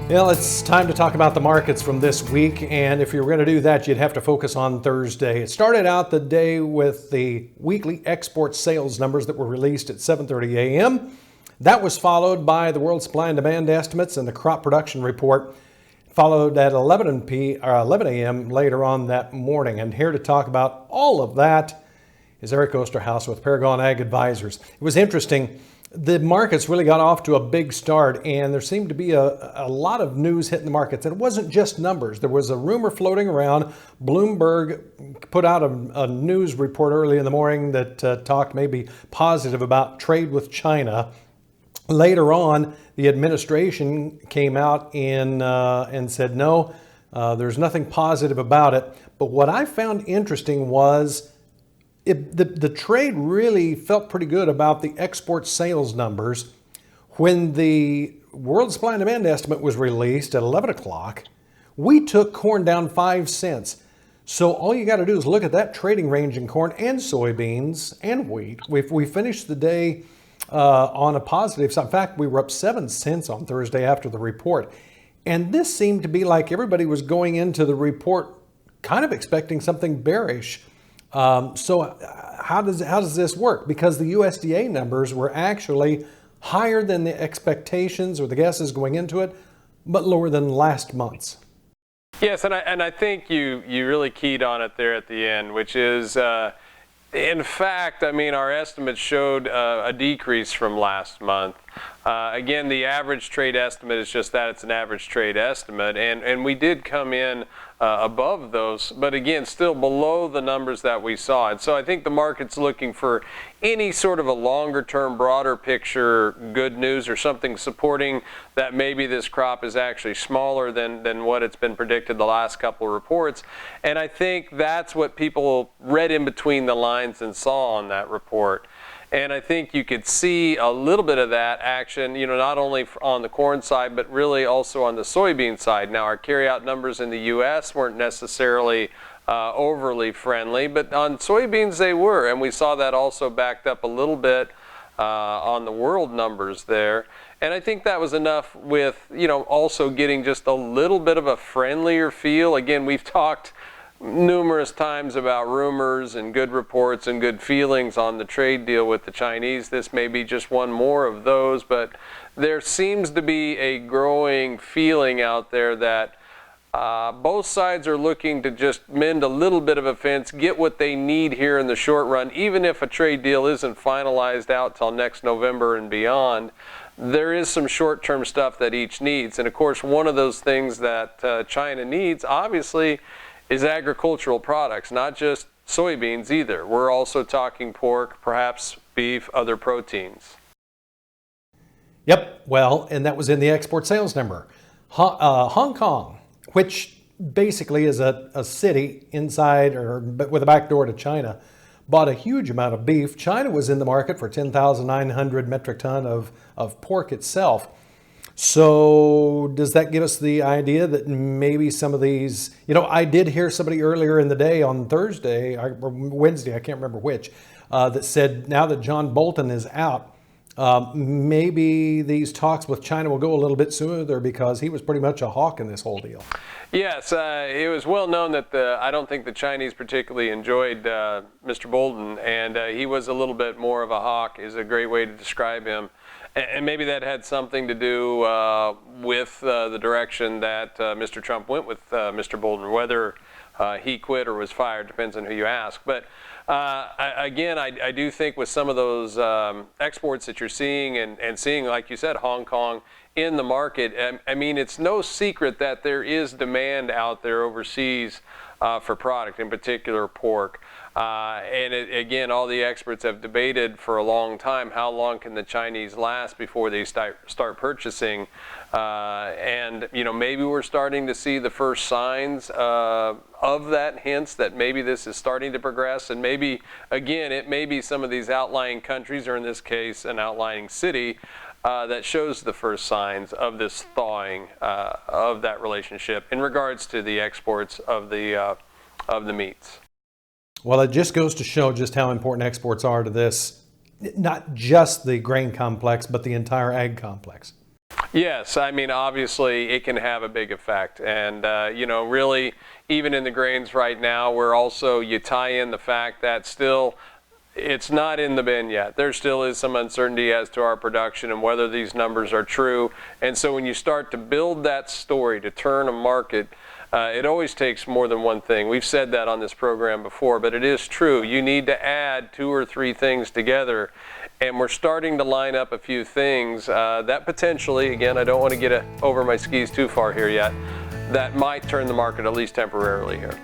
Well, it's time to talk about the markets from this week, and if you were going to do that, you'd have to focus on Thursday. It started out the day with the weekly export sales numbers that were released at 7:30 a.m. That was followed by the world supply and demand estimates and the crop production report, followed at 11 a.m. later on that morning. And here to talk about all of that is Eric Osterhaus with Paragon Ag Advisors. It was interesting. The markets really got off to a big start, and there seemed to be a lot of news hitting the markets. And it wasn't just numbers. There was a rumor floating around. Bloomberg put out a news report early in the morning that talked maybe positive about trade with China. Later on, the administration came out and said, no, there's nothing positive about it. But what I found interesting was the trade really felt pretty good about the export sales numbers. When the world supply and demand estimate was released at 11 o'clock, we took corn down 5 cents. So all you got to do is look at that trading range in corn and soybeans and wheat. We finished the day on a positive side. In fact, we were up 7 cents on Thursday after the report. And this seemed to be like everybody was going into the report kind of expecting something bearish. So how does this work? Because the USDA numbers were actually higher than the expectations or the guesses going into it, but lower than last month's. Yes, and I think you really keyed on it there at the end, which is, in fact, I mean, our estimates showed a decrease from last month. Again, the average trade estimate is just that, it's an average trade estimate, and we did come in above those, but again, still below the numbers that we saw. And so I think the market's looking for any sort of a longer term, broader picture, good news or something supporting that maybe this crop is actually smaller than what it's been predicted the last couple of reports. And I think that's what people read in between the lines and saw on that report. And I think you could see a little bit of that action, not only on the corn side, but really also on the soybean side. Now, our carryout numbers in the U.S. weren't necessarily overly friendly, but on soybeans they were. And we saw that also backed up a little bit on the world numbers there. And I think that was enough with, also getting just a little bit of a friendlier feel. Again, we've talked numerous times about rumors and good reports and good feelings on the trade deal with the Chinese. This may be just one more of those, but there seems to be a growing feeling out there that both sides are looking to just mend a little bit of a fence, get what they need here in the short run, even if a trade deal isn't finalized out till next November and beyond. There is some short-term stuff that each needs. And of course, one of those things that China needs, obviously, is agricultural products, not just soybeans either. We're also talking pork, perhaps beef, other proteins. Yep, well, and that was in the export sales number. Hong Kong, which basically is a city inside or with a back door to China, bought a huge amount of beef. China was in the market for 10,900 metric ton of pork itself. So does that give us the idea that maybe some of these, I did hear somebody earlier in the day on Thursday or Wednesday, I can't remember which, that said now that John Bolton is out, maybe these talks with China will go a little bit smoother because he was pretty much a hawk in this whole deal. Yes, it was well known that I don't think the Chinese particularly enjoyed Mr. Bolton, and he was a little bit more of a hawk is a great way to describe him. And maybe that had something to do with the direction that Mr. Trump went with Mr. Bolton, whether he quit or was fired, depends on who you ask. But again, I do think with some of those exports that you're seeing and seeing, like you said, Hong Kong in the market, I mean, it's no secret that there is demand out there overseas for product, in particular pork. Again, all the experts have debated for a long time, how long can the Chinese last before they start purchasing? Maybe we're starting to see the first signs of that, hints that maybe this is starting to progress. And maybe, again, it may be some of these outlying countries, or in this case, an outlying city, that shows the first signs of this thawing of that relationship in regards to the exports of the meats. Well, it just goes to show just how important exports are to this, not just the grain complex, but the entire ag complex. Yes, I mean, obviously it can have a big effect. And, really, even in the grains right now, you tie in the fact that still it's not in the bin yet. There still is some uncertainty as to our production and whether these numbers are true. And so when you start to build that story to turn a market, it always takes more than one thing. We've said that on this program before, but it is true. You need to add 2 or 3 things together. And we're starting to line up a few things that potentially, again, I don't want to get over my skis too far here yet, that might turn the market at least temporarily here.